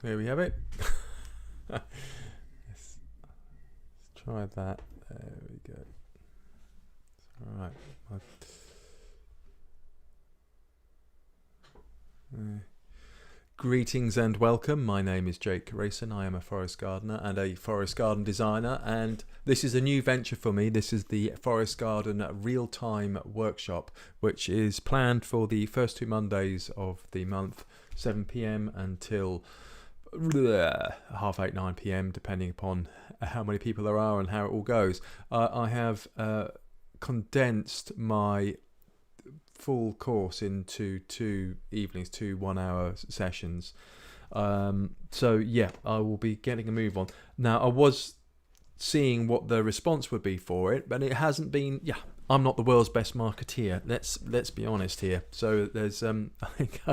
There we have it. Let's try that. There we go. All right. Greetings and welcome. My name is Jake Rayson. I am a forest gardener and a forest garden designer, and this is a new venture for me. This is the Forest Garden Realtime workshop, which is planned for the first 2 Mondays of the month, 7 p.m. until 8:30, 9 p.m, depending upon how many people there are and how it all goes. I have condensed my full course into 2 evenings, 2 1-hour sessions. So yeah, I will be getting a move on. Now, I was seeing what the response would be for it, but it hasn't been. Yeah, I'm not the world's best marketeer. Let's be honest here. So there's I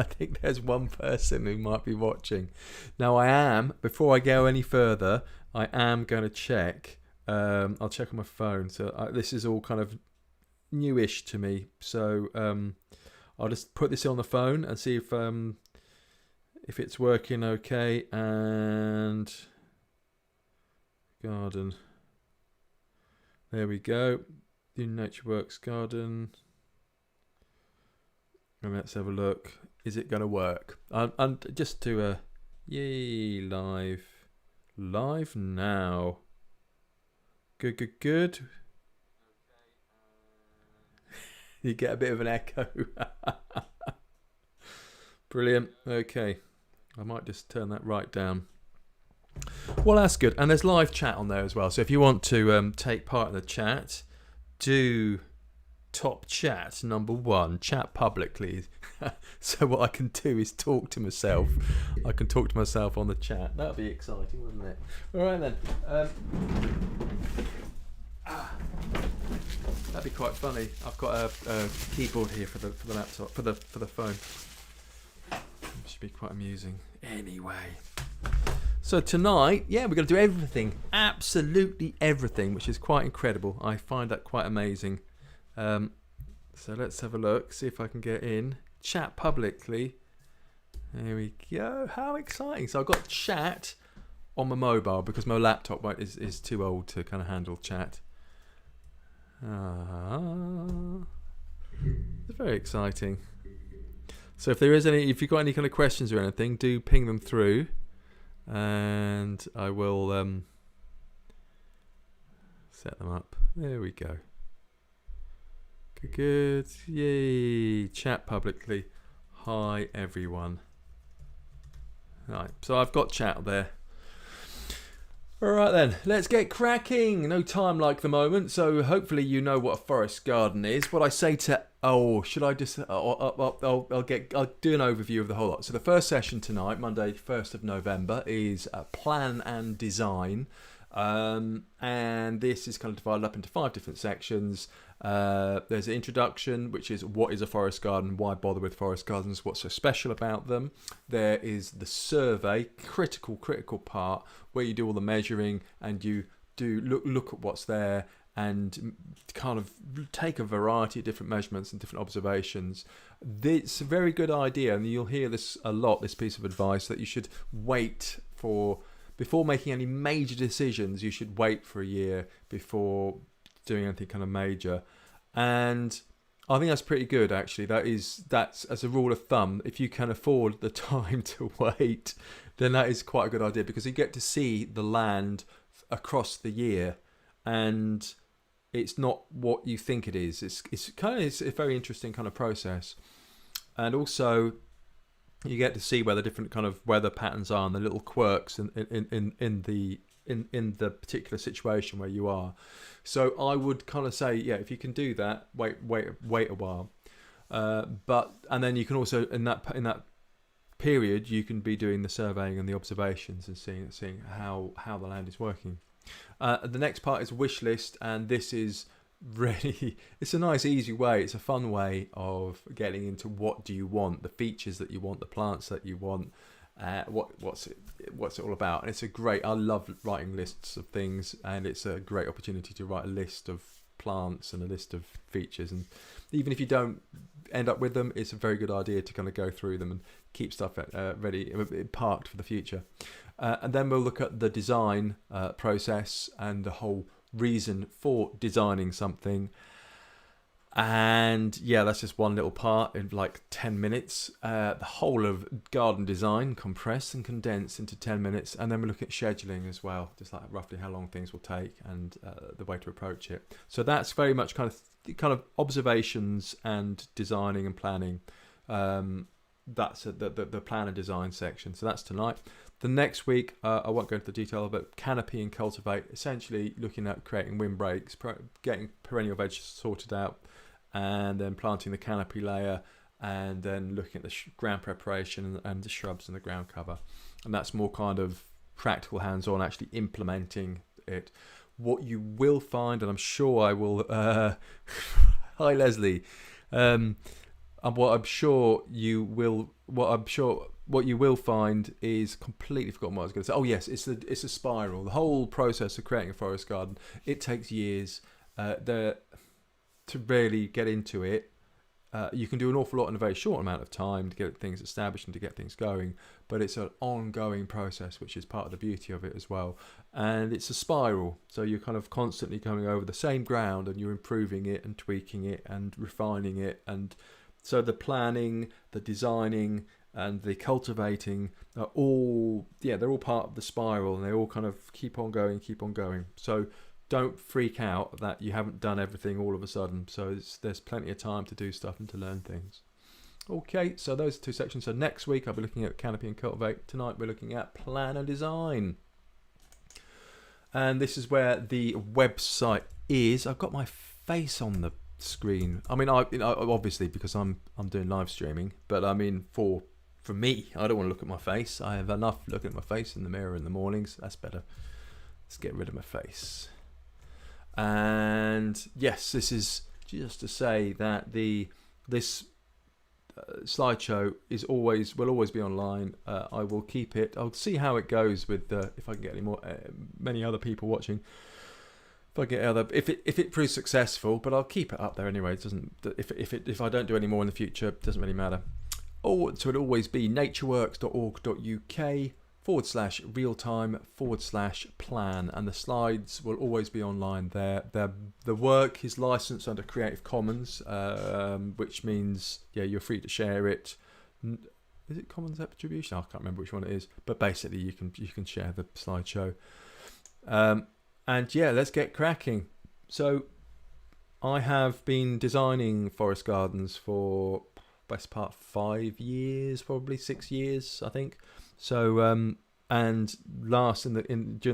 think there's one person who might be watching. Now I am, before I go any further, I am going to check. I'll check on my phone. So this is all kind of newish to me, so I'll just put this on the phone and see if it's working okay. And garden, there we go. The Nature Works garden, and let's have a look. Is it going to work? I'm just to yay, live now. Good. You get a bit of an echo. Brilliant. Okay. I might just turn that right down. Well, that's good. And there's live chat on there as well. So if you want to take part in the chat, do top chat number 1. Chat publicly. So what I can do is talk to myself. I can talk to myself on the chat. That would be exciting, wouldn't it? All right then. That'd be quite funny. I've got a keyboard here for the laptop, for the phone. It should be quite amusing. Anyway, so tonight, yeah, we're going to do everything, absolutely everything, which is quite incredible. I find that quite amazing. So let's have a look, see if I can get in. Chat publicly. There we go. How exciting! So I've got chat on my mobile because my laptop is too old to kind of handle chat. It's very exciting. So if you've got any kind of questions or anything, do ping them through, and I will set them up. There we go. Good. Yay! Chat publicly. Hi everyone. Right. So I've got chat there. Alright then, let's get cracking. No time like the moment, so hopefully you know what a forest garden is. What I say to, should I just, I'll do an overview of the whole lot. So the first session tonight, Monday 1st of November, is plan and design. And this is kind of divided up into 5 different sections. There's an introduction, which is what is a forest garden, why bother with forest gardens, what's so special about them. There is the survey, critical part, where you do all the measuring and you do look at what's there and kind of take a variety of different measurements and different observations. It's a very good idea, and you'll hear this a lot, this piece of advice, that you should wait before making any major decisions. You should wait for a year before doing anything kind of major. And I think that's pretty good, actually. That's as a rule of thumb, if you can afford the time to wait, then that is quite a good idea, because you get to see the land across the year, and it's not what you think it is. It's a very interesting kind of process. And also you get to see where the different kind of weather patterns are and the little quirks in the particular situation where you are. So I would kind of say, yeah, if you can do that, wait a while. And then you can also in that period you can be doing the surveying and the observations and seeing how the land is working. The next part is Wishlist, and this is really, it's a nice easy way, it's a fun way of getting into what do you want, the features that you want, the plants that you want, what's it all about. And it's I love writing lists of things, and it's a great opportunity to write a list of plants and a list of features. And even if you don't end up with them, it's a very good idea to kind of go through them and keep stuff ready, parked for the future. And then we'll look at the design process and the whole reason for designing something. And yeah, that's just one little part in like 10 minutes. The whole of garden design compressed and condensed into 10 minutes. And then we look at scheduling as well, just like roughly how long things will take and the way to approach it. So that's very much kind of observations and designing and planning. That's the plan and design section. So that's tonight. The next week, I won't go into the detail, but Canopy and Cultivate, essentially looking at creating windbreaks, getting perennial veg sorted out, and then planting the canopy layer, and then looking at the ground preparation and the shrubs and the ground cover. And that's more kind of practical, hands-on, actually implementing it. What you will find, and I'm sure I will... hi, Leslie. And what you will find is completely forgotten what I was going to say. Oh yes, it's a spiral. The whole process of creating a forest garden, it takes years. To really get into it, you can do an awful lot in a very short amount of time to get things established and to get things going, but it's an ongoing process, which is part of the beauty of it as well. And it's a spiral, so you're kind of constantly coming over the same ground and you're improving it and tweaking it and refining it. And so the planning, the designing and the cultivating are all, they're all part of the spiral, and they all kind of keep on going. So don't freak out that you haven't done everything all of a sudden. So there's plenty of time to do stuff and to learn things. Okay, so those are two sections. So next week I'll be looking at Canopy and Cultivate. Tonight we're looking at plan and design. And this is where the website is. I've got my face on the screen. I mean, obviously because I'm doing live streaming, but I mean for me, I don't want to look at my face. I have enough looking at my face in the mirror in the mornings. That's better. Let's get rid of my face. And yes, this is just to say that this slideshow will always be online. I will keep it. I'll see how it goes with if I can get many other people watching. If it proves successful, but I'll keep it up there anyway. It doesn't. If I don't do any more in the future, it doesn't really matter. So it'll always be natureworks.org.uk/realtime/plan, and the slides will always be online there. The work is licensed under Creative Commons, which means you're free to share it. Is it Commons Attribution? I can't remember which one it is, but basically you can share the slideshow. And let's get cracking. So I have been designing forest gardens for best part 5 years, probably 6 years, I think. So and during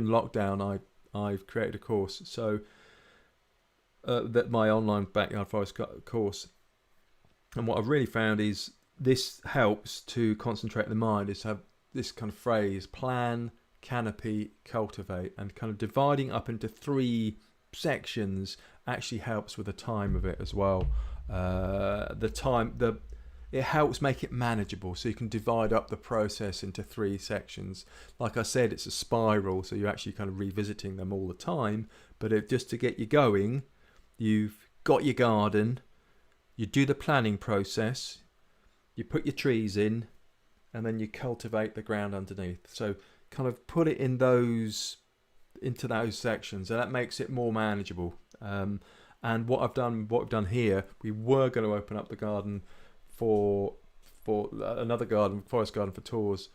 lockdown, I've created a course. So that my online backyard forest course, and what I've really found is this helps to concentrate the mind. Is to have this kind of phrase: plan, canopy, cultivate, and kind of dividing up into 3 sections actually helps with the time of it as well. It helps make it manageable, so you can divide up the process into 3 sections. Like I said, it's a spiral, so you're actually kind of revisiting them all the time. But just to get you going, you've got your garden, you do the planning process, you put your trees in, and then you cultivate the ground underneath. So kind of put it into those sections, and that makes it more manageable. And what we've done here, we were going to open up the garden for another forest garden for tours,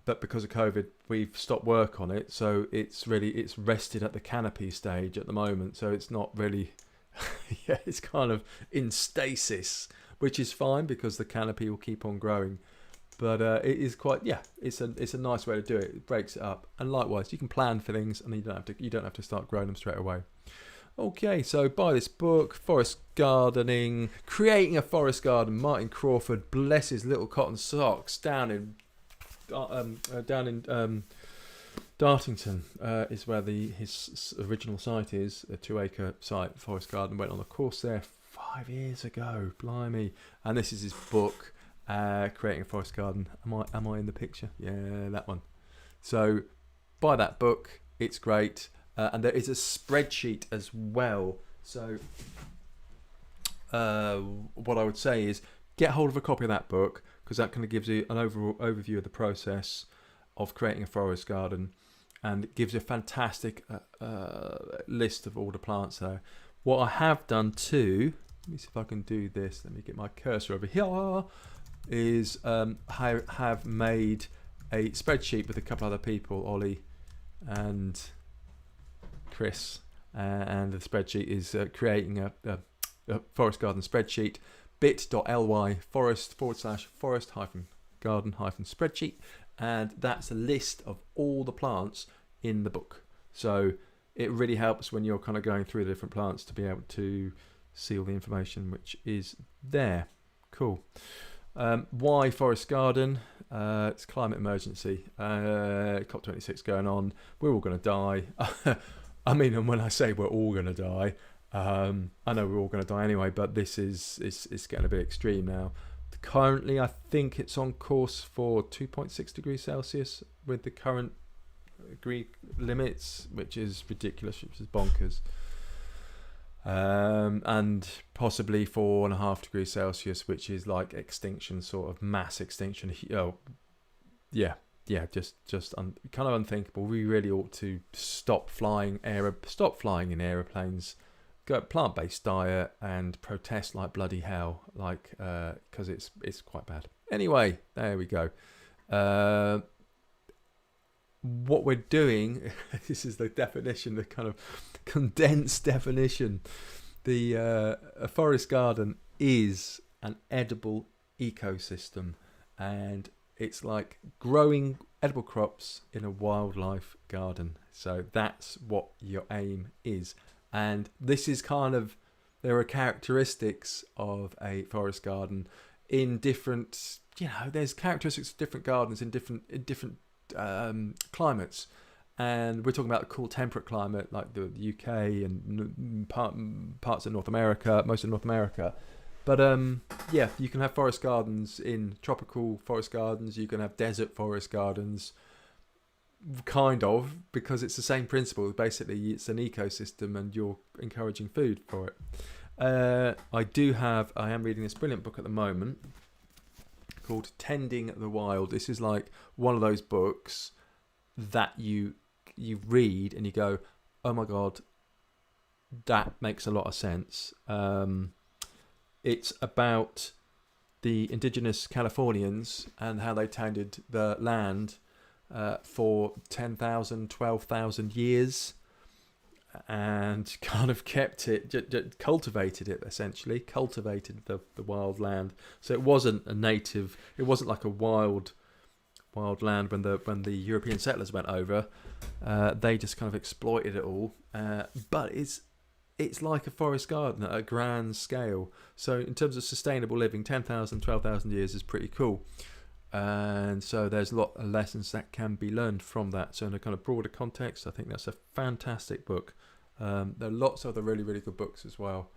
but because of COVID we've stopped work on it, so it's rested at the canopy stage at the moment, so it's not really it's kind of in stasis, which is fine because the canopy will keep on growing. But it is quite it's a nice way to do it. It breaks it up, and likewise you can plan for things and you don't have to start growing them straight away. Okay, so buy this book, Forest Gardening, Creating a Forest Garden. Martin Crawford, bless his little cotton socks, down in Dartington is where his original site is, a 2-acre site, Forest Garden. Went on a course there 5 years ago, blimey. And this is his book, Creating a Forest Garden. Am I in the picture? Yeah, that one. So buy that book, it's great. And there is a spreadsheet as well So what I would say is get hold of a copy of that book, because that kind of gives you an overall overview of the process of creating a forest garden, and it gives you a fantastic list of all the plants there. What I have done too, let me see if I can do this, let me get my cursor over here, is I have made a spreadsheet with a couple other people, Ollie and Chris, and the spreadsheet is creating a forest garden spreadsheet, bit.ly forest/garden-spreadsheet, and that's a list of all the plants in the book. So it really helps when you're kind of going through the different plants to be able to see all the information which is there. Cool. Why forest garden? It's climate emergency. COP26 going on. We're all going to die. I mean, and when I say we're all going to die, I know we're all going to die anyway, but this is it's getting a bit extreme now. Currently, I think it's on course for 2.6 degrees Celsius with the current degree limits, which is ridiculous, which is bonkers. And possibly 4.5 degrees Celsius, which is like extinction, sort of mass extinction. Oh, yeah, just kind of unthinkable. We really ought to stop flying in aeroplanes, go plant-based diet, and protest like bloody hell, like because it's quite bad. Anyway, there we go. What we're doing, this is the definition, the kind of condensed definition. A forest garden is an edible ecosystem, and it's like growing edible crops in a wildlife garden. So that's what your aim is. And this is kind of, there are characteristics of a forest garden in different, there's characteristics of different gardens in different climates. And we're talking about a cool temperate climate like the UK and parts of North America, most of North America. But you can have forest gardens in tropical forest gardens. You can have desert forest gardens, kind of, because it's the same principle. Basically, it's an ecosystem and you're encouraging food for it. I am reading this brilliant book at the moment called Tending the Wild. This is like one of those books that you read and you go, oh my God, that makes a lot of sense. It's about the indigenous Californians and how they tended the land for 10,000, 12,000 years, and kind of kept it, cultivated it, essentially, cultivated the wild land. So it wasn't like a wild land when the European settlers went over. They just kind of exploited it all. But it's like a forest garden at a grand scale. So in terms of sustainable living, 10,000, 12,000 years is pretty cool. And so there's a lot of lessons that can be learned from that. So in a kind of broader context, I think that's a fantastic book. There are lots of other really, really good books as well.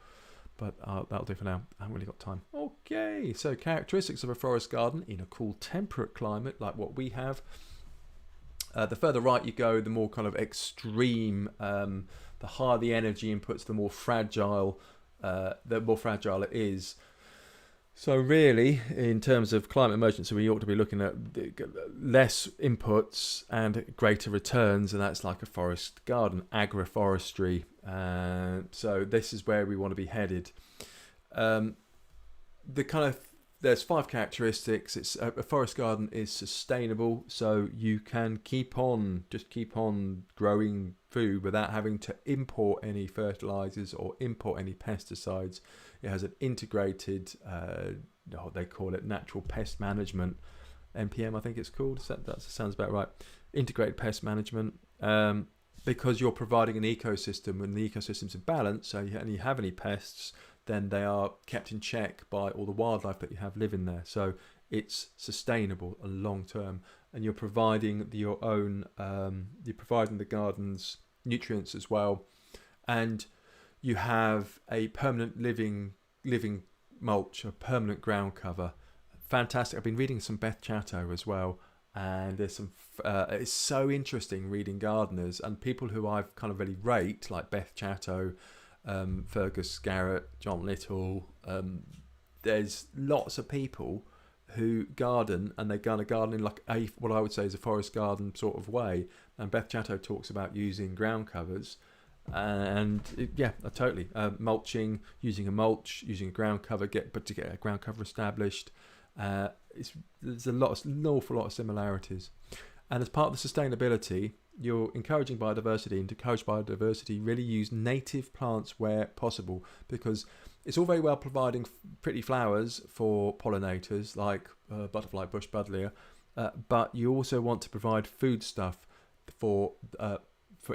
But that'll do for now. I haven't really got time. Okay, so characteristics of a forest garden in a cool temperate climate like what we have. The further right you go, the more kind of extreme, the higher the energy inputs, the more fragile it is. So really, in terms of climate emergency, we ought to be looking at less inputs and greater returns, and that's like a forest garden, agroforestry. So this is where we want to be headed. There's 5 characteristics. A forest garden is sustainable, so you can keep on growing food without having to import any fertilizers or import any pesticides. It has an integrated, they call it natural pest management, NPM I think it's called. That sounds about right. Integrated pest management, because you're providing an ecosystem. When the ecosystem's in balance, and you have any pests, then they are kept in check by all the wildlife that you have living there. So it's sustainable and long term, and you're providing you're providing the gardens nutrients as well, and you have a permanent living mulch, a permanent ground cover. Fantastic. I've been reading some Beth Chatto as well, and there's some. It's so interesting reading gardeners and people who I've kind of really rate, like Beth Chatto, Fergus Garrett, John Little. There's lots of people who garden, and they're going to garden in like what I would say is a forest garden sort of way. And Beth Chatto talks about using ground covers, and totally mulching, using a mulch, using a ground cover, to get a ground cover established. There's an awful lot of similarities, and as part of the sustainability, you're encouraging biodiversity, and to encourage biodiversity, really use native plants where possible, because it's all very well providing pretty flowers for pollinators like butterfly bush buddleia, but you also want to provide food stuff for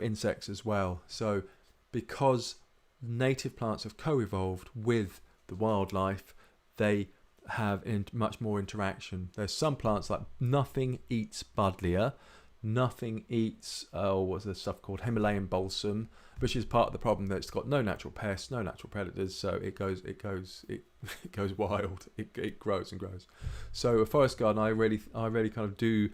insects as well. So because native plants have co-evolved with the wildlife, they have much more interaction. There's some plants like nothing eats buddleia, nothing eats what's the stuff called Himalayan balsam, which is part of the problem, that it's got no natural pests, no natural predators, so it goes wild. It grows and grows. So a forest garden, I really kind of do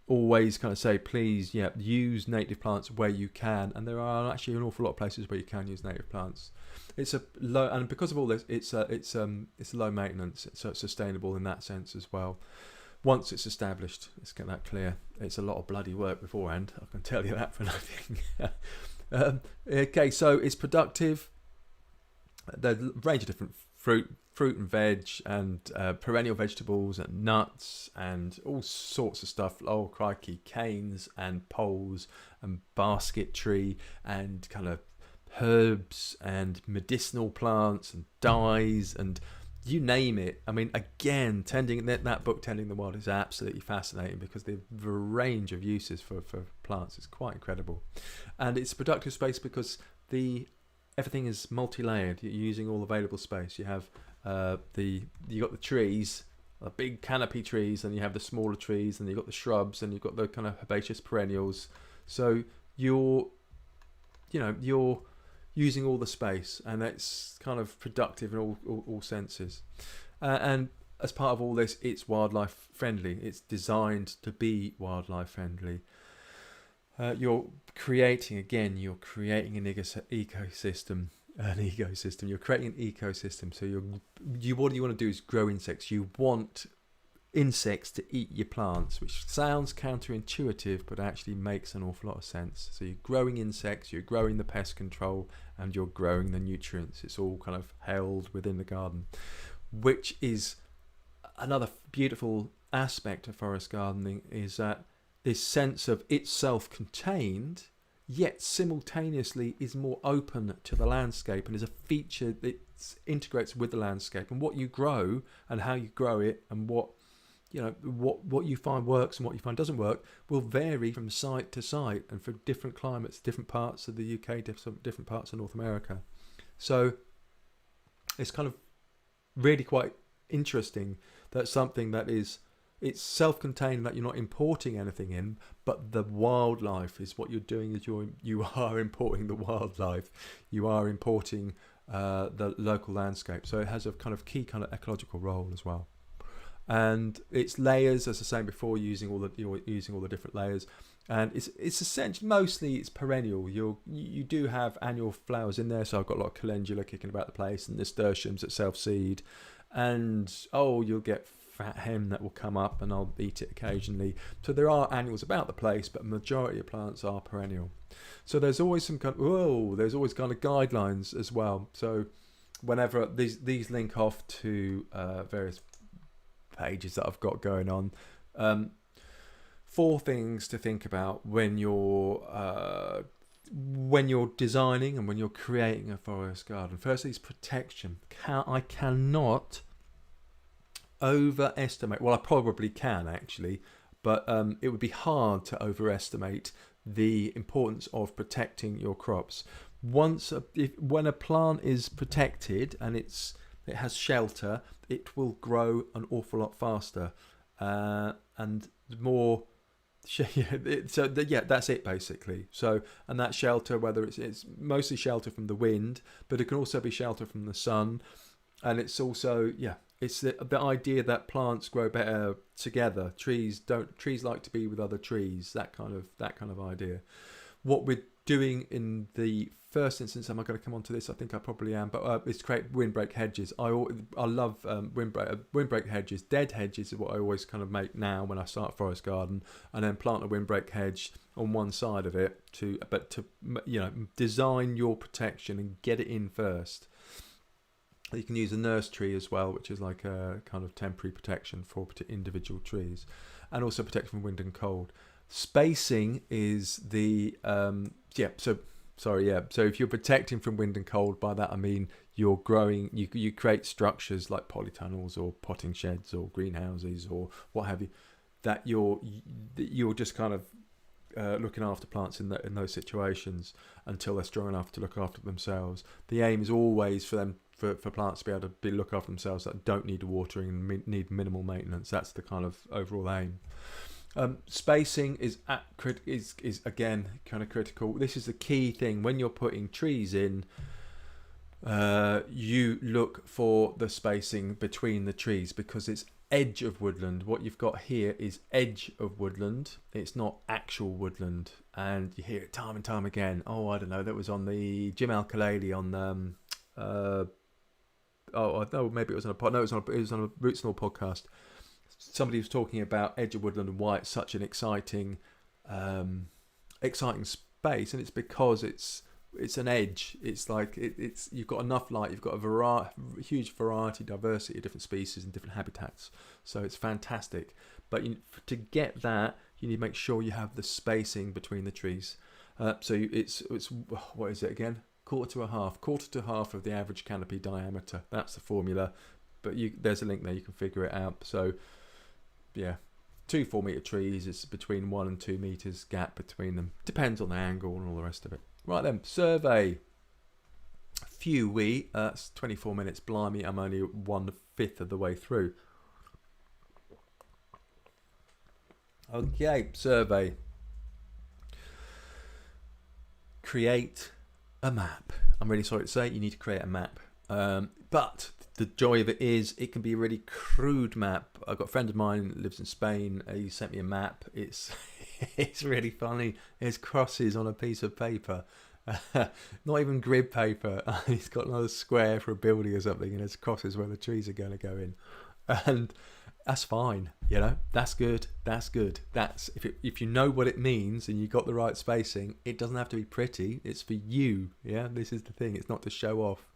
always kind of say, please, use native plants where you can, and there are actually an awful lot of places where you can use native plants. It's a low, and because of all this, it's low maintenance, so it's sustainable in that sense as well. Once it's established, let's get that clear. It's a lot of bloody work beforehand, I can tell you that for nothing. Okay, so it's productive. There's a range of different fruit and veg, and perennial vegetables and nuts and all sorts of stuff. Oh crikey, canes and poles and basketry and kind of herbs and medicinal plants and dyes and you name it. I mean, again, that book, Tending the Wild, is absolutely fascinating because the range of uses for plants is quite incredible. And it's a productive space because everything is multi-layered. You're using all available space. You have you got the trees, the big canopy trees, and you have the smaller trees, and you've got the shrubs, and you've got the kind of herbaceous perennials. So you're using all the space, and it's kind of productive in all senses. And as part of all this, it's wildlife friendly. It's designed to be wildlife friendly. You're creating an ecosystem. You're creating an ecosystem. So what you want to do is grow insects. You want insects to eat your plants, which sounds counterintuitive, but actually makes an awful lot of sense. So you're growing insects, you're growing the pest control, and you're growing the nutrients. It's all kind of held within the garden, which is another beautiful aspect of forest gardening, is that this sense of it's self-contained, yet simultaneously is more open to the landscape and is a feature that integrates with the landscape. And what you grow and how you grow it, and what you find works and what you find doesn't work, will vary from site to site and for different climates, different parts of the UK, different parts of North America. So it's kind of really quite interesting that something that it's self-contained, that you're not importing anything in, but the wildlife is what you're doing. Is you are importing the wildlife, you are importing the local landscape. So it has a kind of key kind of ecological role as well. And it's layers, as I was saying before, using all the different layers, and it's essentially mostly it's perennial. You do have annual flowers in there, so I've got a lot of calendula kicking about the place, and nasturtiums that self-seed, and you'll get fat hem that will come up, and I'll eat it occasionally. So there are annuals about the place, but majority of plants are perennial. So there's always some kind of guidelines as well. So whenever these link off to various pages that I've got going on. 4 things to think about when you're designing and when you're creating a forest garden. Firstly is protection. I cannot overestimate, well I probably can actually, but it would be hard to overestimate the importance of protecting your crops. When a plant is protected and it has shelter, it will grow an awful lot faster and more. That's it basically. So, and that shelter, whether it's mostly shelter from the wind, but it can also be shelter from the sun, and it's also it's the idea that plants grow better together. Trees like to be with other trees. That kind of idea. what we're doing in the first instance, am I going to come on to this? I think I probably am, but it's create windbreak hedges. I love windbreak hedges. Dead hedges is what I always kind of make now when I start a forest garden, and then plant a windbreak hedge on one side of it to design your protection and get it in first. You can use a nurse tree as well, which is like a kind of temporary protection for individual trees, and also protection from wind and cold. Spacing is the So if you're protecting from wind and cold, by that I mean you're growing, you create structures like polytunnels or potting sheds or greenhouses or what have you, that you're just kind of looking after plants in those situations until they're strong enough to look after themselves. The aim is always for plants to be able to look after themselves that don't need watering and need minimal maintenance. That's the kind of overall aim. Spacing is again kind of critical. This is the key thing when you're putting trees in. You look for the spacing between the trees because it's edge of woodland. What you've got here is edge of woodland. It's not actual woodland, and you hear it time and time again. Oh, I don't know. That was on the Jim Al-Khalili on maybe it was on a it was on a Roots and All podcast. Somebody was talking about edge of woodland and why it's such an exciting space, and it's because it's an edge. It's like it's you've got enough light, you've got a huge variety, diversity of different species and different habitats, so it's fantastic. But to get that, you need to make sure you have the spacing between the trees. So it's what is it again? Quarter to half of the average canopy diameter. That's the formula, but there's a link there, you can figure it out. So yeah, 2 4-meter trees, it's between 1 and 2 meters gap between them. Depends on the angle and all the rest of it. Right then, survey. That's 24 minutes. Blimey, I'm only 1/5 of the way through. Okay, survey. Create a map. I'm really sorry to say you need to create a map. But the joy of it is it can be a really crude map. I've got a friend of mine who lives in Spain. He sent me a map. It's really funny. There's crosses on a piece of paper. Not even grid paper. He's got another square for a building or something, and there's crosses where the trees are going to go in. And that's fine, that's good. That's if you know what it means and you got the right spacing. It doesn't have to be pretty. It's for you. This is the thing. It's not to show off.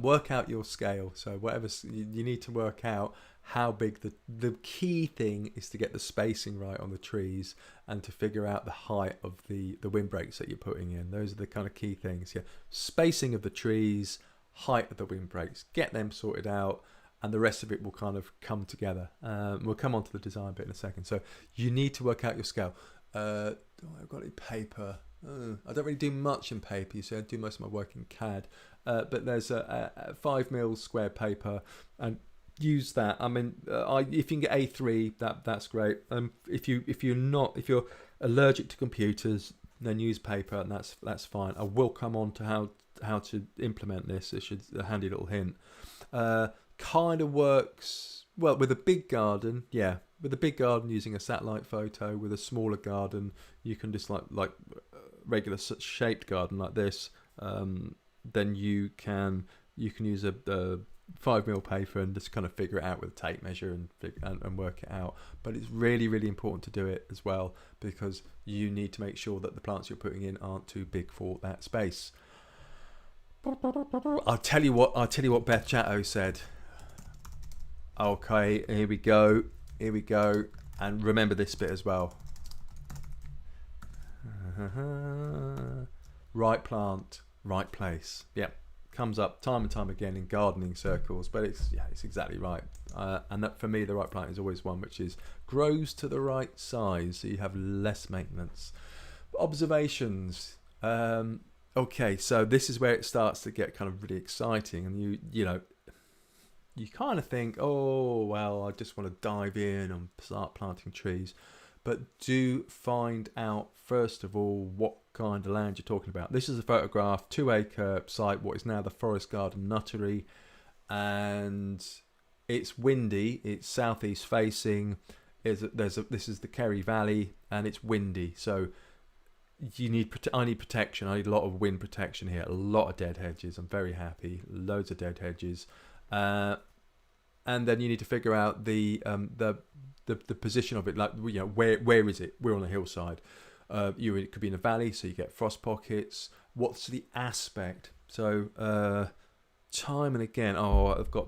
Work out your scale. So whatever you need to work out how big. The key thing is to get the spacing right on the trees and to figure out the height of the windbreaks that you're putting in. Those are the kind of key things. Spacing of the trees, height of the windbreaks. Get them sorted out, and the rest of it will kind of come together. We'll come on to the design bit in a second. So you need to work out your scale. I've got any paper. I don't really do much in paper. You see, I do most of my work in CAD. But there's a 5mm square paper, and use that. I mean, if you can get A3, that's great. If you're allergic to computers, then use paper, and that's fine. I will come on to how to implement this. It's a handy little hint. Kind of works well with a big garden. With a big garden, using a satellite photo. With a smaller garden, you can just like regular shaped garden like this. Then you can use a 5mm paper and just kind of figure it out with a tape measure and work it out. But it's really, really important to do it as well, because you need to make sure that the plants you're putting in aren't too big for that space. I'll tell you what Beth Chatto said. Okay, here we go, and remember this bit as well. Right plant, right place. Comes up time and time again in gardening circles, but it's exactly right. And that, for me, the right plant is always one which grows to the right size, so you have less maintenance. Observations. Okay, so this is where it starts to get kind of really exciting, and you kind of think, oh well, I just want to dive in and start planting trees. But do find out, first of all, what kind of land you're talking about. This is a photograph, 2-acre site, what is now the Forest Garden Nuttery. And it's windy, it's southeast facing. This is the Kerry Valley, and it's windy. So I need protection. I need a lot of wind protection here. A lot of dead hedges. I'm very happy. Loads of dead hedges. And then you need to figure out the position of it. Like, you know, where is it? We're on a hillside. It could be in a valley, so you get frost pockets. What's the aspect? So time and again,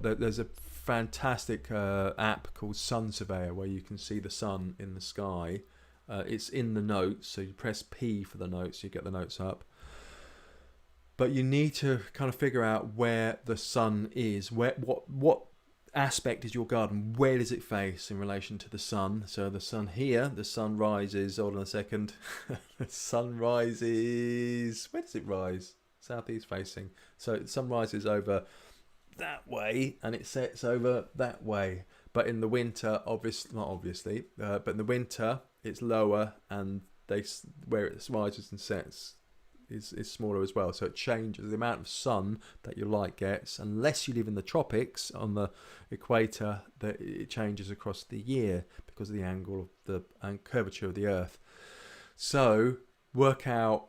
there's a fantastic app called Sun Surveyor where you can see the sun in the sky. It's in the notes, so you press P for the notes, you get the notes up. But you need to kind of figure out where the sun is, what aspect is your garden, where does it face in relation to the sun. So the sun here, the sun rises, hold on a second, the sun rises, where does it rise? Southeast facing. So the sun rises over that way and it sets over that way. But in the winter, not obviously, but in the winter it's lower, and where it rises and sets is smaller as well. So it changes the amount of sun that your light gets. Unless you live in the tropics on the equator, that it changes across the year because of the angle of and curvature of the Earth. So work out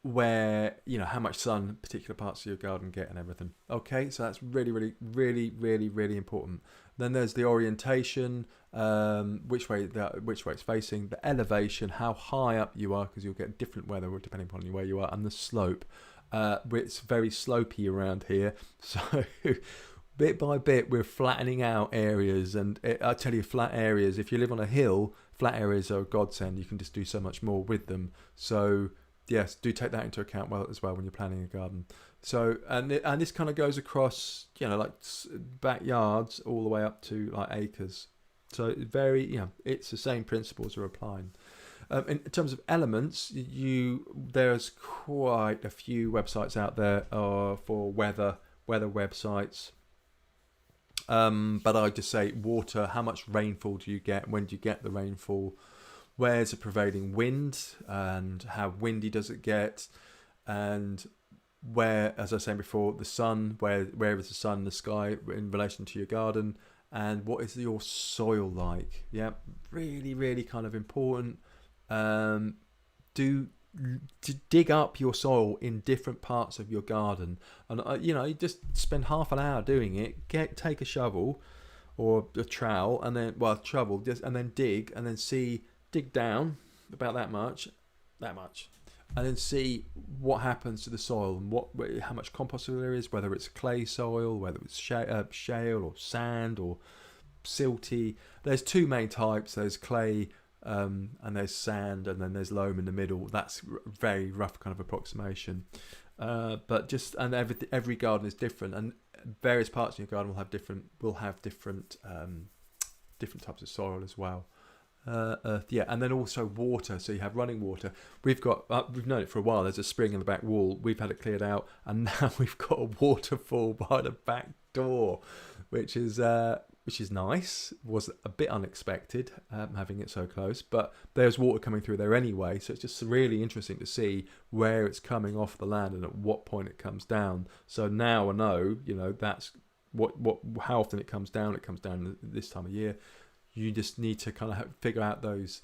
where, you know, how much sun particular parts of your garden get and everything. Okay, so that's really really important. Then there's the orientation, which way it's facing, the elevation, how high up you are, because you'll get different weather depending upon where you are, and the slope. It's very slopey around here, so bit by bit we're flattening out areas. And I tell you, flat areas, if you live on a hill, flat areas are a godsend. You can just do so much more with them. So yes, do take that into account as well when you're planning a garden. So and this kind of goes across, you know, like backyards all the way up to like acres. So it's the same principles are applying. In terms of elements, there's quite a few websites out there for weather websites. But I just say water. How much rainfall do you get? When do you get the rainfall? Where's the prevailing wind, and how windy does it get? And where, as I was saying before, the sun, where is the sun in the sky in relation to your garden? And what is your soil like? Yeah, really kind of important. To dig up your soil in different parts of your garden, and you just spend half an hour doing it. Take a shovel or a trowel, and then and then dig down about that much, and then see what happens to the soil and how much compost there is, whether it's clay soil, whether it's shale or sand or silty. There's two main types. There's clay and there's sand, and then there's loam in the middle. That's very rough kind of approximation. But every garden is different, and various parts of your garden will have different types of soil as well. And then also water. So you have running water. We've known it for a while. There's a spring in the back wall. We've had it cleared out, and now we've got a waterfall by the back door, which is nice. Was a bit unexpected having it so close, but there's water coming through there anyway. So it's just really interesting to see where it's coming off the land and at what point it comes down. So now I know, that's how often it comes down. It comes down this time of year. You just need to kind of figure out those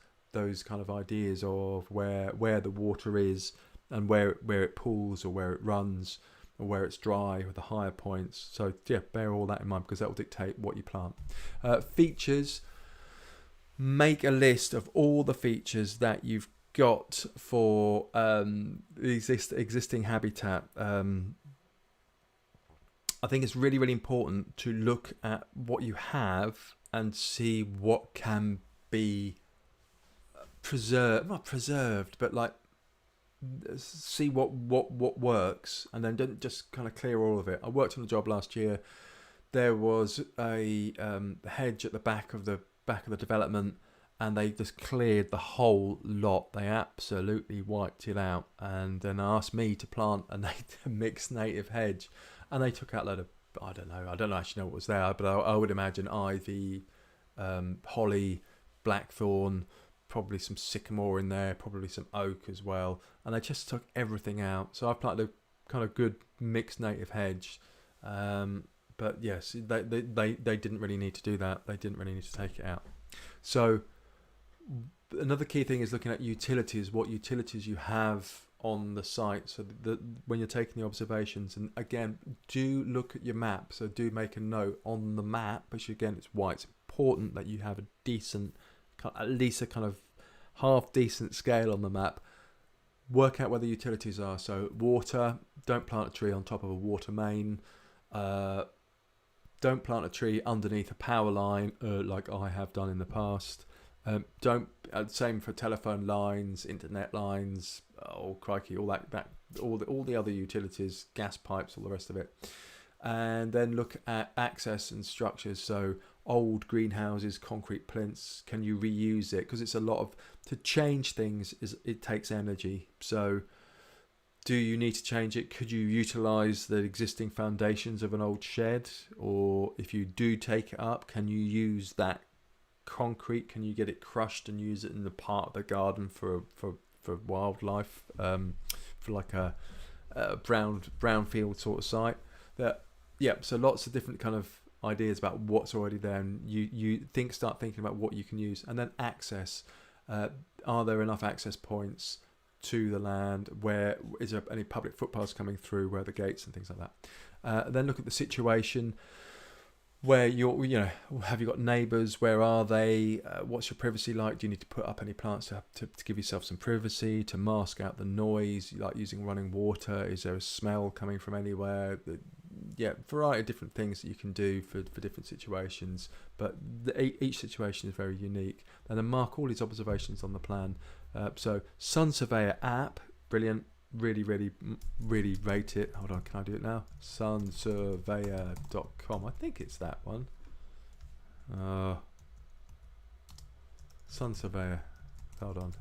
kind of ideas of where the water is, and where it pools or where it runs or where it's dry or the higher points. So yeah, bear all that in mind, because that will dictate what you plant. Features. Make a list of all the features that you've got for the existing habitat. I think it's really, really important to look at what you have and see what can be not preserved, but like see what works, and then don't just kind of clear all of it. I worked on a job last year. There was a hedge at the back of the development, and they just cleared the whole lot. They absolutely wiped it out, and then asked me to plant a mixed native hedge, and they took out a load of, I don't actually know what was there, but I would imagine ivy, holly, blackthorn, probably some sycamore in there, probably some oak as well, and they just took everything out. So I planted a kind of good mixed native hedge, but yes, they didn't really need to do that. They didn't really need to take it out. So Another key thing is looking at utilities, what utilities you have on the site. So when you're taking the observations, and again, do look at your map. So do make a note on the map, which again, it's why it's important that you have a decent, at least a kind of half decent scale on the map. Work out where the utilities are. So water, don't plant a tree on top of a water main. Don't plant a tree underneath a power line like I have done in the past. Don't same for telephone lines, internet lines, oh crikey, all the other utilities, gas pipes, all the rest of it. And then look at access and structures. So old greenhouses, concrete plinths, can you reuse it? Because it's a lot of, to change things it takes energy. So do you need to change it? Could you utilize the existing foundations of an old shed? Or if you do take it up, can you use that concrete? Can you get it crushed and use it in the part of the garden for wildlife, for like a brownfield sort of site? So lots of different kind of ideas about what's already there, and you start thinking about what you can use. And then access, are there enough access points to the land? Where is there any public footpaths coming through, where are the gates and things like that? Then look at the situation where have you got neighbours? Where are they? What's your privacy like? Do you need to put up any plants to give yourself some privacy, to mask out the noise, like using running water? Is there a smell coming from anywhere? Variety of different things that you can do for different situations, but each situation is very unique. And then mark all these observations on the plan. So Sun Surveyor app, brilliant. Really rate it. Hold on, can I do it now? sunsurveyor.com. I think it's that one. Sun Surveyor. Hold on.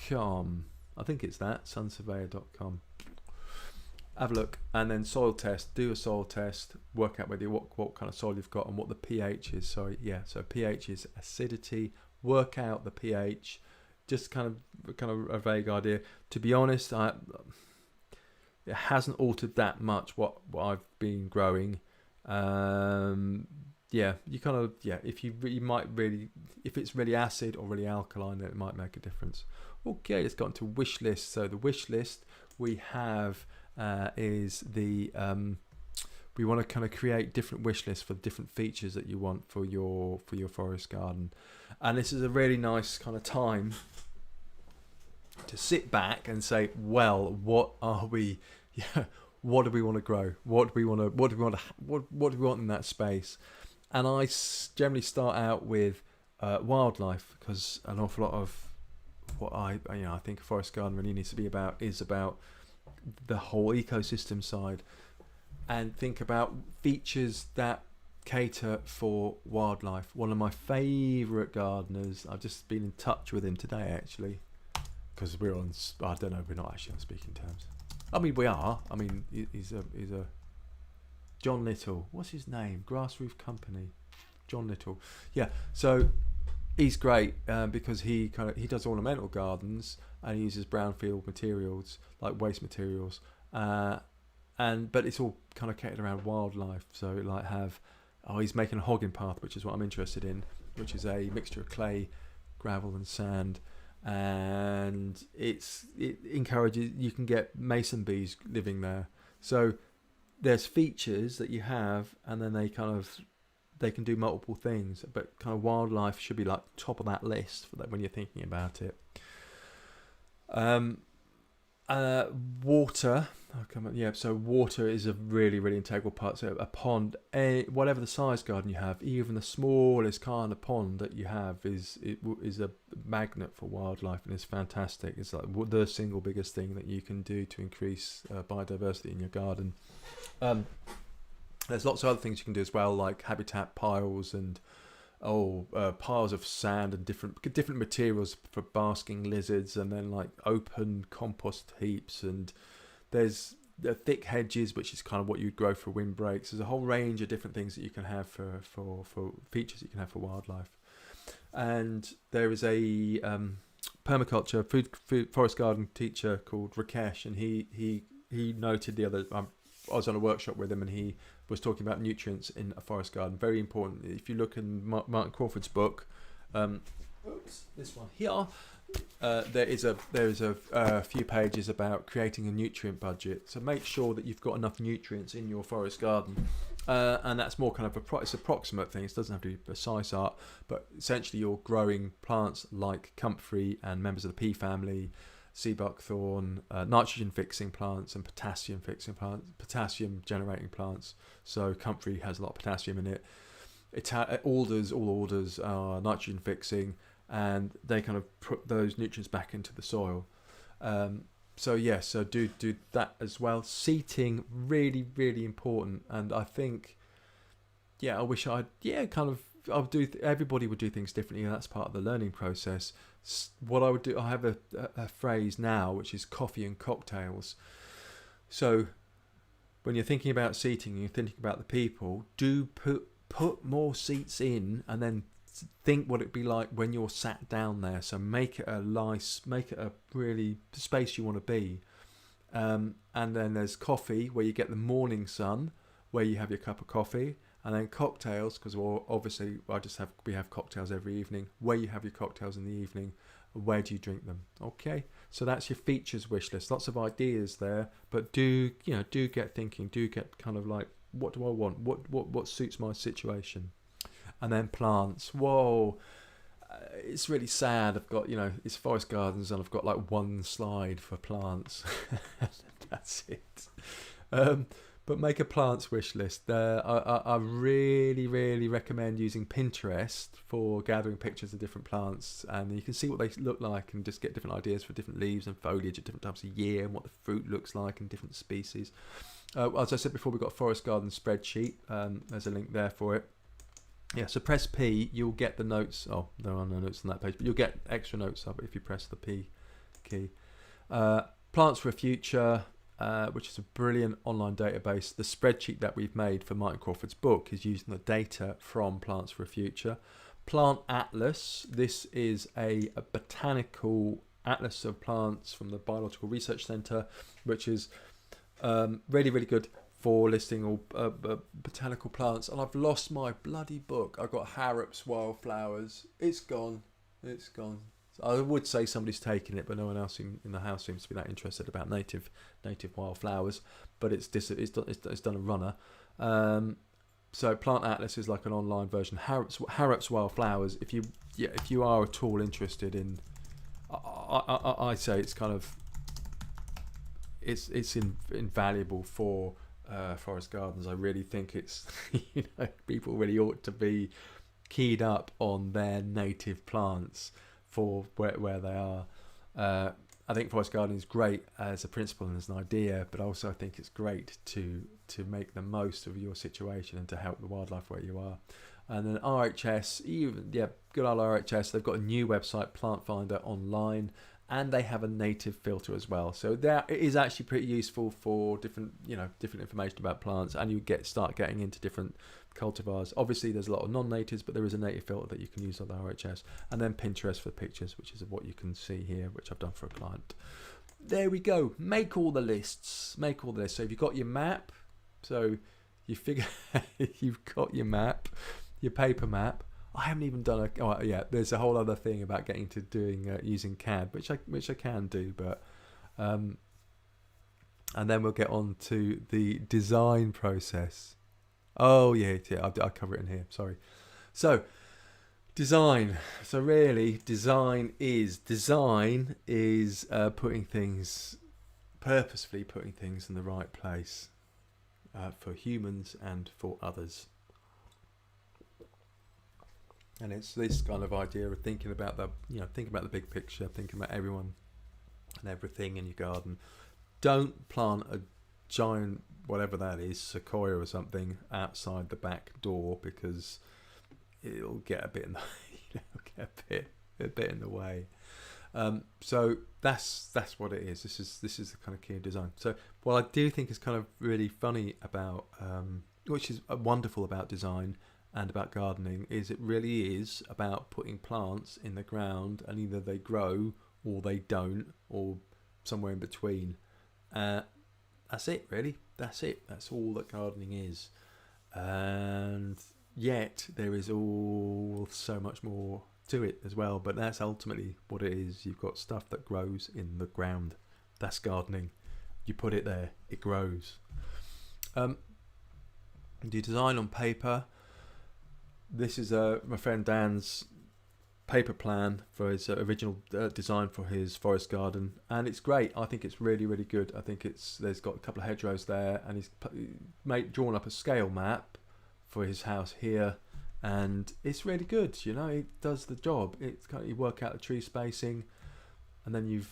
.com. I think it's that. sunsurveyor.com. Have a look, and then soil test. Do a soil test. Work out what kind of soil you've got and what the pH is. So pH is acidity. Work out the pH. Just kind of a vague idea. To be honest, it hasn't altered that much what I've been growing. If it's really acid or really alkaline, then it might make a difference. Okay, let's go on to wish list. So the wish list we have is the we want to kind of create different wish lists for different features that you want for your forest garden, and this is a really nice kind of time to sit back and say, well, what do we want to grow? What do we want in that space? And I generally start out with wildlife, because an awful lot of what I think a forest garden really needs to be about is about the whole ecosystem side, and think about features that cater for wildlife. One of my favourite gardeners, I've just been in touch with him today actually, because we're not actually on speaking terms. I mean, we are. I mean, he's a John Little. What's his name? Grassroof Company. John Little. Yeah. So he's great because he does ornamental gardens, and he uses brownfield materials like waste materials, but it's all kind of catered around wildlife. So he's making a hogging path, which is what I'm interested in, which is a mixture of clay, gravel, and sand. And it encourages, you can get mason bees living there. So there's features that you have, and then they can do multiple things, but kind of wildlife should be like top of that list for that when you're thinking about it. Water. So water is a really, really integral part. So a pond, whatever the size garden you have, even the smallest kind of pond that you have is a magnet for wildlife, and it's fantastic. It's like the single biggest thing that you can do to increase biodiversity in your garden. There's lots of other things you can do as well, like habitat piles and piles of sand and different materials for basking lizards, and then like open compost heaps, and there's the thick hedges, which is kind of what you'd grow for windbreaks. There's a whole range of different things that you can have for features that you can have for wildlife. And there is a permaculture food forest garden teacher called Rakesh, and he noted the other. I was on a workshop with him, and he was talking about nutrients in a forest garden. Very important. If you look in Martin Crawford's book, oops, this one here. There is a few pages about creating a nutrient budget. So make sure that you've got enough nutrients in your forest garden, and that's more kind of it's approximate thing. It doesn't have to be precise art, but essentially you're growing plants like comfrey and members of the pea family, sea buckthorn, nitrogen fixing plants and potassium fixing plants, potassium generating plants. So comfrey has a lot of potassium in it. All alders are nitrogen fixing, and they kind of put those nutrients back into the soil. So do that as well. Seating, really, really important. And I think, I wish everybody would do things differently, and that's part of the learning process. What I would do, I have a phrase now, which is coffee and cocktails. So when you're thinking about seating, you're thinking about the people, do put more seats in, and then think what it'd be like when you're sat down there. So make it a really space you want to be. And then there's coffee, where you get the morning sun, where you have your cup of coffee, and then cocktails, because obviously we have cocktails every evening, where you have your cocktails in the evening. Where do you drink them? Okay, so that's your features wish list. Lots of ideas there, but do get thinking. Do get kind of like, what do I want? What suits my situation? And then plants. Whoa, it's really sad. I've got, it's forest gardens, and I've got like one slide for plants. That's it. But make a plants wish list. I really, really recommend using Pinterest for gathering pictures of different plants, and you can see what they look like and just get different ideas for different leaves and foliage at different times of year, and what the fruit looks like in different species. As I said before, we've got a forest garden spreadsheet. There's a link there for it. Yeah, so press P, you'll get the notes. Oh, there are no notes on that page, but you'll get extra notes up if you press the P key. Plants for a Future, which is a brilliant online database. The spreadsheet that we've made for Martin Crawford's book is using the data from Plants for a Future. Plant Atlas, this is a botanical atlas of plants from the Biological Research Centre, which is really, really good for listing all botanical plants. And I've lost my bloody book. I've got Harrop's Wildflowers. It's gone. I would say somebody's taken it, but no one else in the house seems to be that interested about native wildflowers. But it's done a runner. So Plant Atlas is like an online version. Harrop's Wildflowers. If you are at all interested in, I say it's kind of it's invaluable for forest gardens. I really think it's people really ought to be keyed up on their native plants for where they are. I think forest gardening is great as a principle and as an idea, but also I think it's great to make the most of your situation and to help the wildlife where you are. And then RHS, good old RHS, they've got a new website, Plant Finder Online, and they have a native filter as well. So that is actually pretty useful for different information about plants, and you start getting into different cultivars. Obviously, there's a lot of non-natives, but there is a native filter that you can use on the RHS, and then Pinterest for pictures, which is what you can see here, which I've done for a client. There we go. Make all the lists. So if you've got your map, so you figure you've got your map, your paper map. I haven't even done there's a whole other thing about getting to doing using CAD, which I can do, but and then we'll get on to the design process. Oh yeah, I'll cover it in here. Sorry. So design. So really, design is purposefully putting things in the right place for humans and for others. And it's this kind of idea of thinking about the big picture, thinking about everyone and everything in your garden. Don't plant a giant, whatever that is, sequoia or something, outside the back door, because it'll get a bit in the way. So that's what it is. This is the kind of key of design. So what I do think is kind of really funny about, which is wonderful about design and about gardening, is it really is about putting plants in the ground, and either they grow or they don't, or somewhere in between. That's it, really. That's it. That's all that gardening is. And yet there is all so much more to it as well, but that's ultimately what it is. You've got stuff that grows in the ground. That's gardening. You put it there, it grows. Do you design on paper? This is my friend Dan's paper plan for his original design for his forest garden, and it's great. I think it's really, really good. I think there's got a couple of hedgerows there, and he's drawn up a scale map for his house here, and it's really good. It does the job. It's kind of, you work out the tree spacing, and then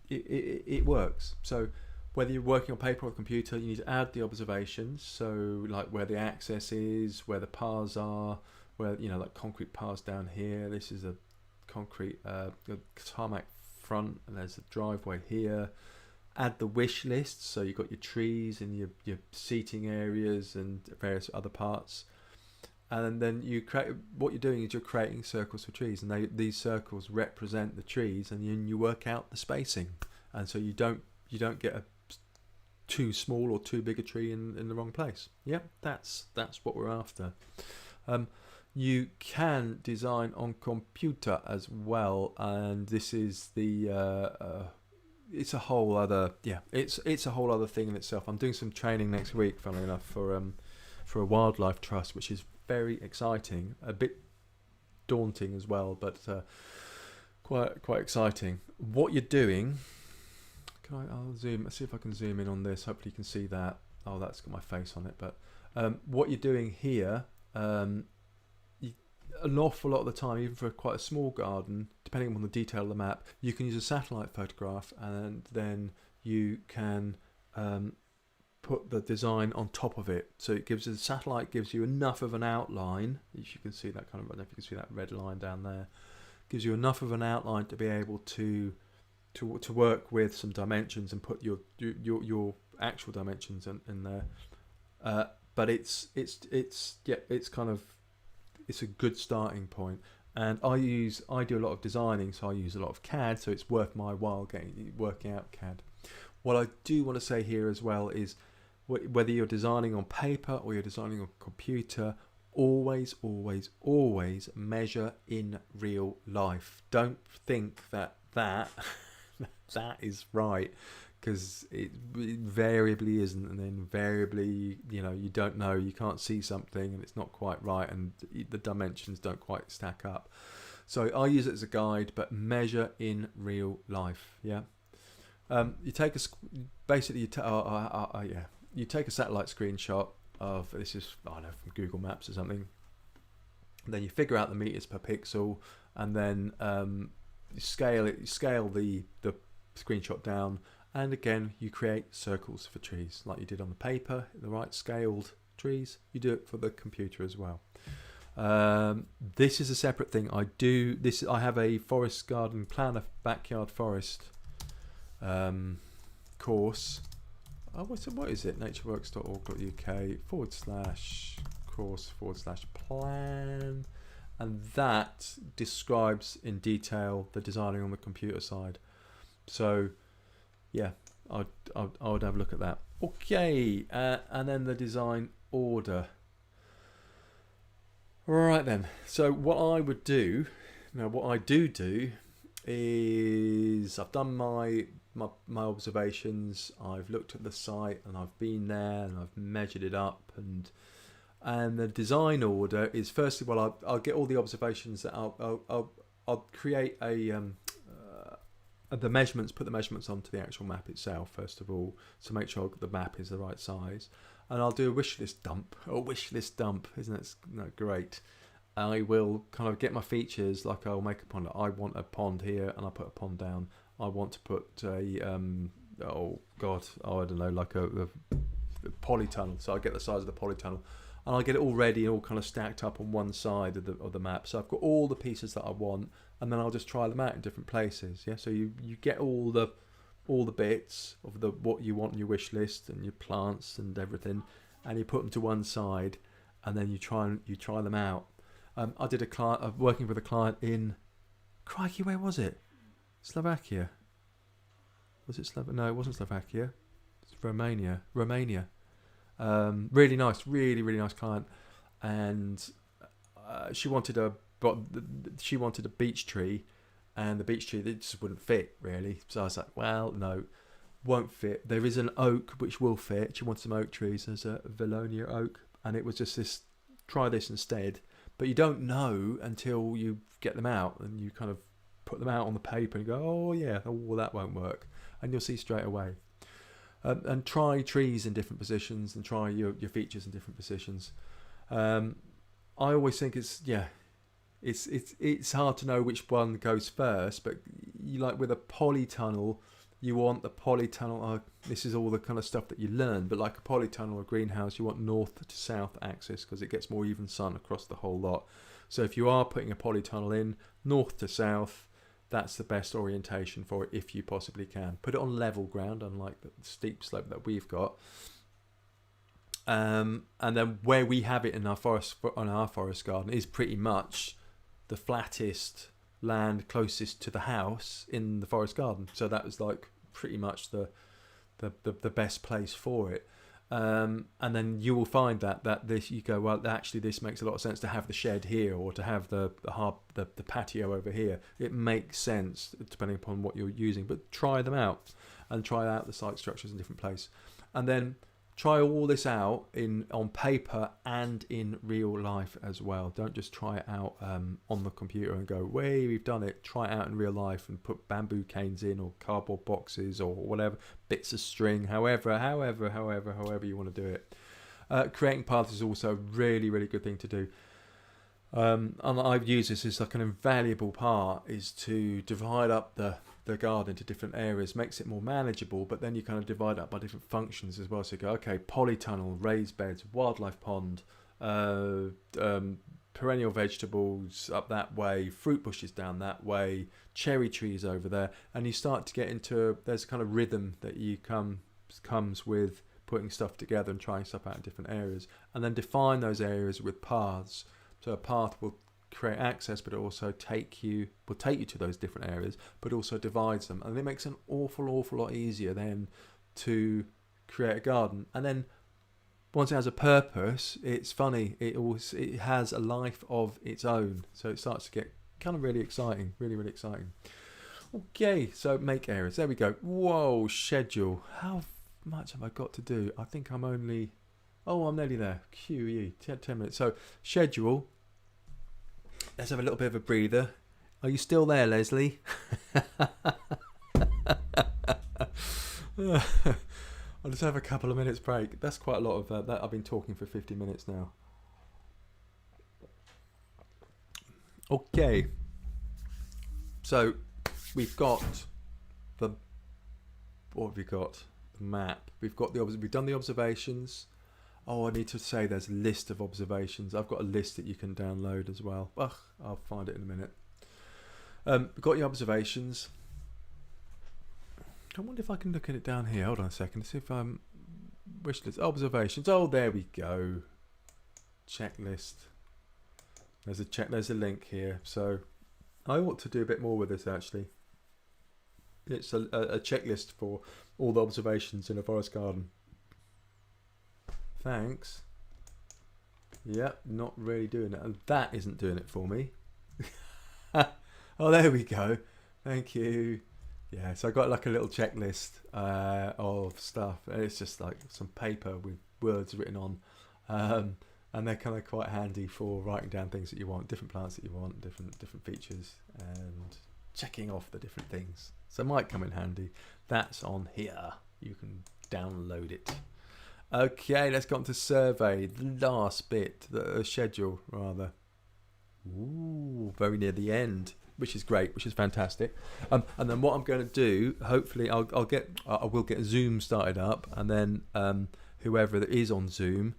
it works. So whether you're working on paper or computer, you need to add the observations. So like where the access is, where the paths are, where like concrete paths down here. This is a concrete tarmac front, and there's a driveway here. Add the wish list, so you've got your trees and your seating areas and various other parts. And then what you're doing is you're creating circles for trees, and these circles represent the trees, and you work out the spacing, and so you don't get a too small or too big a tree in the wrong place. Yep, that's what we're after. You can design on computer as well, and this is it's a whole other it's a whole other thing in itself. I'm doing some training next week, funnily enough, for a wildlife trust, which is very exciting, a bit daunting as well, but quite exciting. What you're doing, I'll zoom, see if I can zoom in on this. Hopefully you can see that. Oh, that's got my face on it. But what you're doing here, an awful lot of the time, even for quite a small garden, depending on the detail of the map, you can use a satellite photograph, and then you can put the design on top of it. So the satellite gives you enough of an outline. As you can see that kind of, I don't know if you can see that red line down there. Gives you enough of an outline to be able to work with some dimensions and put your actual dimensions in there. But it's a good starting point. And I do a lot of designing, so I use a lot of CAD, so it's worth my while working out CAD. What I do want to say here as well is, whether you're designing on paper or you're designing on computer, always measure in real life. Don't think that that is right, because it invariably isn't, and then invariably you don't know, you can't see something and it's not quite right, and the dimensions don't quite stack up. So I use it as a guide, but measure in real life. You take you take a satellite screenshot of, this is, I don't know, from Google Maps or something. Then you figure out the meters per pixel, and then you scale the screenshot down, and again you create circles for trees like you did on the paper, the right scaled trees. You do it for the computer as well. This is a separate thing. I have a forest garden planner, backyard forest course. What is it? natureworks.org.uk/course/plan, and that describes in detail the designing on the computer side. So yeah, I would have a look at that. Okay, and then the design order. Right then, so what I would do now, what I do is, I've done my observations, I've looked at the site, and I've been there and I've measured it up, and the design order is, firstly, well, I'll get all the observations that I'll create the measurements, put the measurements onto the actual map itself first of all, to make sure the map is the right size, and I'll do a wish list dump. Isn't it great? I will kind of get my features, like I'll make a pond. I want a pond here, and I'll put a pond down. I want to put a I don't know, like a polytunnel. So I get the size of the polytunnel, and I get it all ready and all kind of stacked up on one side of the map. So I've got all the pieces that I want, and then I'll just try them out in different places. Yeah, so you get all the bits of what you want in your wish list and your plants and everything, and you put them to one side, and then you try them out. I did working with a client in, crikey, where was it? Slovakia. Was it Slovakia? No, it wasn't Slovakia. It's Romania. Really nice, really nice client, and she wanted a but she wanted a beech tree, and the beech tree, it just wouldn't fit really. So I was like, well, no, won't fit. There is an oak which will fit. She wanted some oak trees. There's a Valonia oak, and it was just this, try this instead. But you don't know until you get them out and you kind of put them out on the paper and go, oh yeah, oh, that won't work. And you'll see straight away. And try trees in different positions and try your features in different positions. I always think it's hard to know which one goes first, but you, like with a polytunnel, you want the polytunnel. This is all the kind of stuff that you learn, but like a polytunnel or greenhouse, you want north to south axis because it gets more even sun across the whole lot. So if you are putting a polytunnel in north to south, that's the best orientation for it if you possibly can. Put it on level ground, unlike the steep slope that we've got. And then where we have it in our forest garden is pretty much the flattest land closest to the house in the forest garden. So that was like pretty much the best place for it. And then you will find that this, you go, well, actually this makes a lot of sense to have the shed here or to have the patio over here. It makes sense depending upon what you're using, but try them out and try out the site structures in different places. And then try all this out on paper and in real life as well. Don't just try it out on the computer and go, way, we've done it. Try it out in real life and put bamboo canes in or cardboard boxes or whatever, bits of string, however you want to do it. Creating paths is also a really, really good thing to do. And I've used this as like an invaluable part, is to divide up the garden into different areas, makes it more manageable, but then you kind of divide up by different functions as well. So you go, okay, polytunnel, raised beds, wildlife pond, perennial vegetables up that way, fruit bushes down that way, cherry trees over there, and you start to get into, there's a kind of rhythm that you comes with putting stuff together and trying stuff out in different areas, and then define those areas with paths. So a path will create access, but it also will take you to those different areas, but also divides them, and it makes an awful lot easier then to create a garden. And then once it has a purpose, it's funny, it has a life of its own, so it starts to get kind of really exciting. Okay, so make areas, there we go. Whoa, schedule, how much have I got to do? I think I'm nearly there. QE 10 minutes. So schedule. Let's have a little bit of a breather. Are you still there, Leslie? I'll just have a couple of minutes break. That's quite a lot of that. I've been talking for 50 minutes now. Okay. So we've got what have we got? The map. We've done the observations. Oh, I need to say there's a list of observations. I've got a list that you can download as well. I'll find it in a minute. We've got your observations. I wonder if I can look at it down here. Hold on a second. Let's see if I'm wishlist observations. Oh, there we go. Checklist. There's a link here. So I ought to do a bit more with this actually. It's a checklist for all the observations in a forest garden. Thanks. Yep, not really doing it. And that isn't doing it for me. Oh, there we go. Thank you. Yeah, so I got like a little checklist of stuff. And it's just like some paper with words written on. And they're kind of quite handy for writing down things that you want, different plants that you want, different features, and checking off the different things. So it might come in handy. That's on here. You can download it. Okay, let's go on to survey, the last bit, the schedule rather. Ooh, very near the end, which is great, which is fantastic. And then what I'm going to do, hopefully, I will get Zoom started up, and then whoever is on Zoom,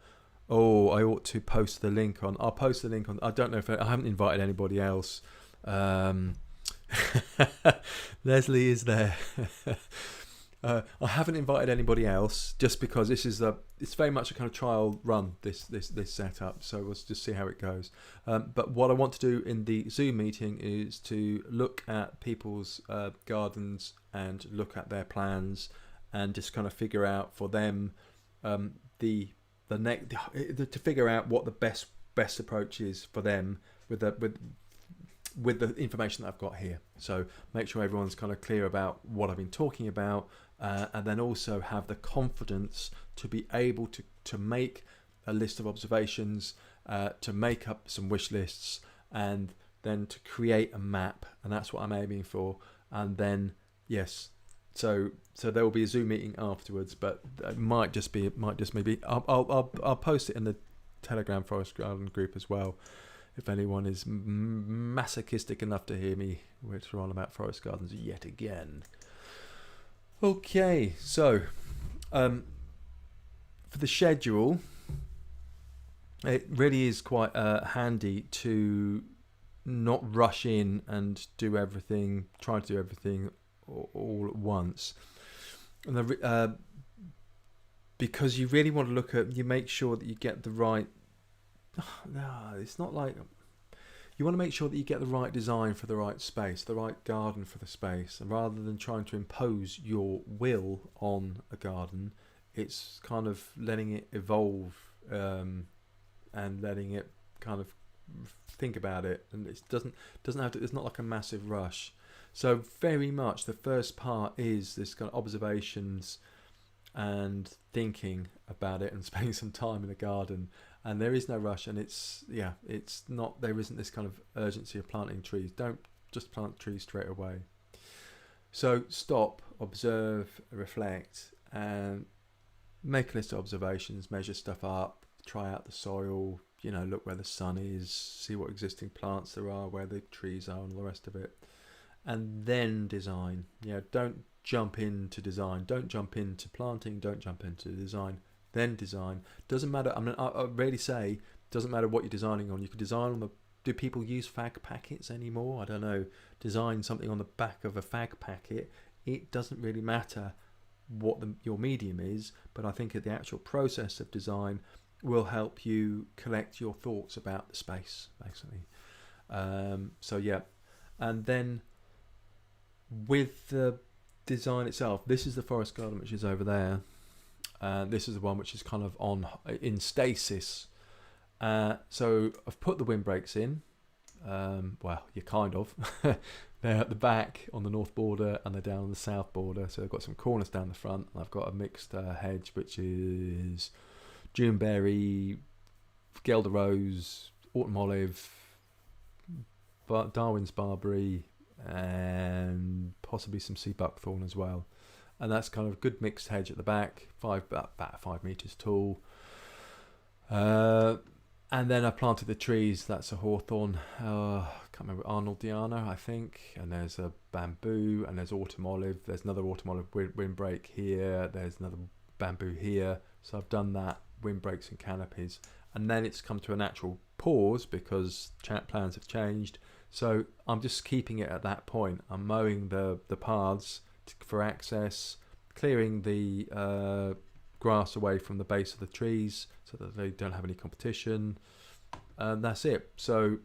I ought to post the link on. I'll post the link on. I don't know if I haven't invited anybody else. Leslie is there. I haven't invited anybody else just because it's very much a kind of trial run, this setup, so we'll just see how it goes. But what I want to do in the Zoom meeting is to look at people's gardens and look at their plans and just kind of figure out for them to figure out what the best approach is for them with with the information that I've got here. So make sure everyone's kind of clear about what I've been talking about, and then also have the confidence to be able to make a list of observations, to make up some wish lists, and then to create a map. And that's what I'm aiming for. And then, yes, so there will be a Zoom meeting afterwards, but it might just maybe I'll post it in the Telegram Forest Garden group as well, if anyone is masochistic enough to hear me whitter on about forest gardens yet again. Okay, so for the schedule, it really is quite handy to not rush in and try to do everything all at once. And because you really want to you make sure that you get the right. No, it's not like you want to make sure that you get the right design for the right space, the right garden for the space, and rather than trying to impose your will on a garden, it's kind of letting it evolve and letting it kind of think about it, and it doesn't have to. It's not like a massive rush. So very much the first part is this kind of observations and thinking about it and spending some time in the garden. And there is no rush, and it's not. There isn't this kind of urgency of planting trees. Don't just plant trees straight away. So stop, observe, reflect, and make a list of observations. Measure stuff up. Try out the soil. Look where the sun is. See what existing plants there are, where the trees are, and all the rest of it. And then design. Don't jump into design. Don't jump into planting. Don't jump into design. Then design. Doesn't matter. I really say doesn't matter what you're designing on. You can design on the. Do people use fag packets anymore? I don't know. Design something on the back of a fag packet. It doesn't really matter what your medium is, but I think the actual process of design will help you collect your thoughts about the space, basically. So yeah, and then with the design itself, this is the forest garden which is over there. This is the one which is kind of in stasis. So I've put the windbreaks in. Well, you kind of. They're at the back on the north border, and they're down on the south border. So I've got some corners down the front, and I've got a mixed hedge, which is Juneberry, Guelder Rose, Autumn Olive, Darwin's Barberry, and possibly some sea buckthorn as well. And that's kind of a good mixed hedge at the back, about 5 meters tall. And then I planted the trees. That's a hawthorn. I can't remember, Arnoldiana, I think. And there's a bamboo, and there's autumn olive. There's another autumn olive windbreak here. There's another bamboo here. So I've done that, windbreaks and canopies. And then it's come to a natural pause because plans have changed. So I'm just keeping it at that point. I'm mowing the paths for access, clearing the grass away from the base of the trees so that they don't have any competition, and that's it. So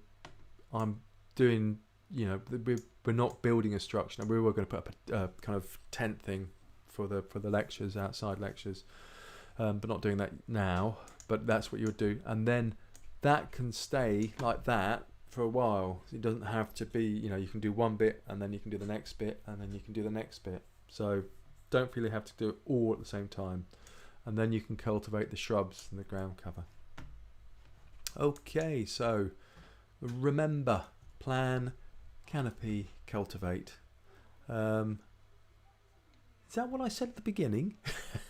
I'm doing, we're not building a structure. We were going to put up a kind of tent thing for the lectures, outside lectures, but not doing that now. But that's what you would do, and then that can stay like that for a while. It doesn't have to be, you can do one bit and then you can do the next bit and then you can do the next bit. So don't really have to do it all at the same time. And then you can cultivate the shrubs and the ground cover. Okay, so remember, plan, canopy, cultivate. Is that what I said at the beginning?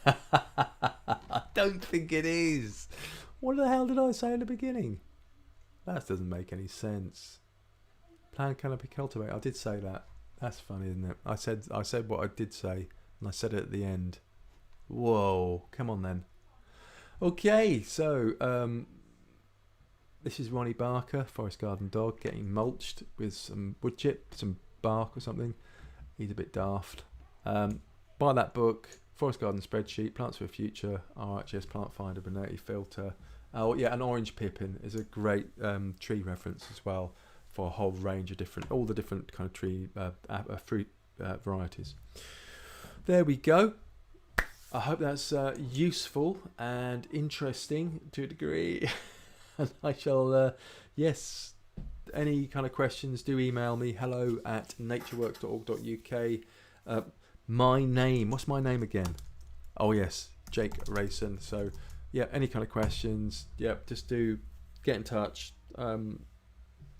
I don't think it is. What the hell did I say at the beginning? That doesn't make any sense. Plan, canopy, cultivate. I did say that. That's funny, isn't it? I said what I did say, and I said it at the end. Whoa, come on then. Okay, so this is Ronnie Barker, Forest Garden Dog, getting mulched with some wood chip, some bark or something. He's a bit daft. Buy that book, Forest Garden Spreadsheet, Plants for the Future, RHS Plant Finder, Bonetti Filter. Oh yeah, an orange pippin is a great tree reference as well for a whole range of all the different kind of tree fruit varieties. There we go. I hope that's useful and interesting to a degree. And I shall, yes, any kind of questions, do email me, hello@natureworks.org.uk. My name, what's my name again? Oh yes, Jake Rayson. So yeah, any kind of questions, yeah, just do get in touch.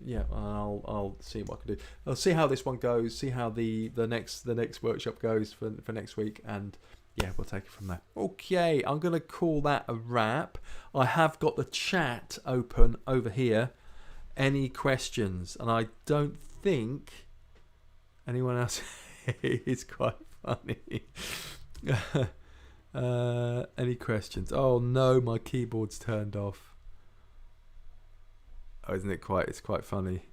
Yeah, I'll see what I can do. I'll see how this one goes, see how the next workshop goes for next week, and yeah, we'll take it from there. Okay, I'm gonna call that a wrap. I have got the chat open over here. Any questions? And I don't think anyone else. It's quite funny. Any questions? Oh no, my keyboard's turned off. Oh, isn't it quite? It's quite funny.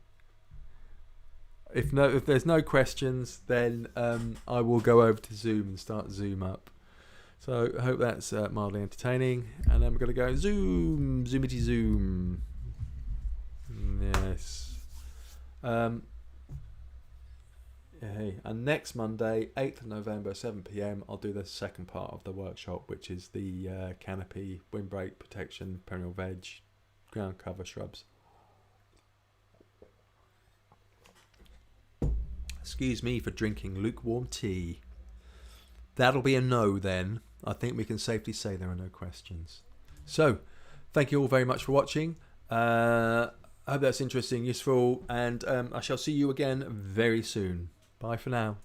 If there's no questions, then I will go over to Zoom and start Zoom up. So I hope that's mildly entertaining. And then we're going to go Zoom, Zoomity Zoom. Yes. Hey, and next Monday, 8th of November, 7 p.m, I'll do the second part of the workshop, which is the canopy, windbreak protection, perennial veg, ground cover shrubs. Excuse me for drinking lukewarm tea. That'll be a no then. I think we can safely say there are no questions. So, thank you all very much for watching. I hope that's interesting, useful, and I shall see you again very soon. Bye for now.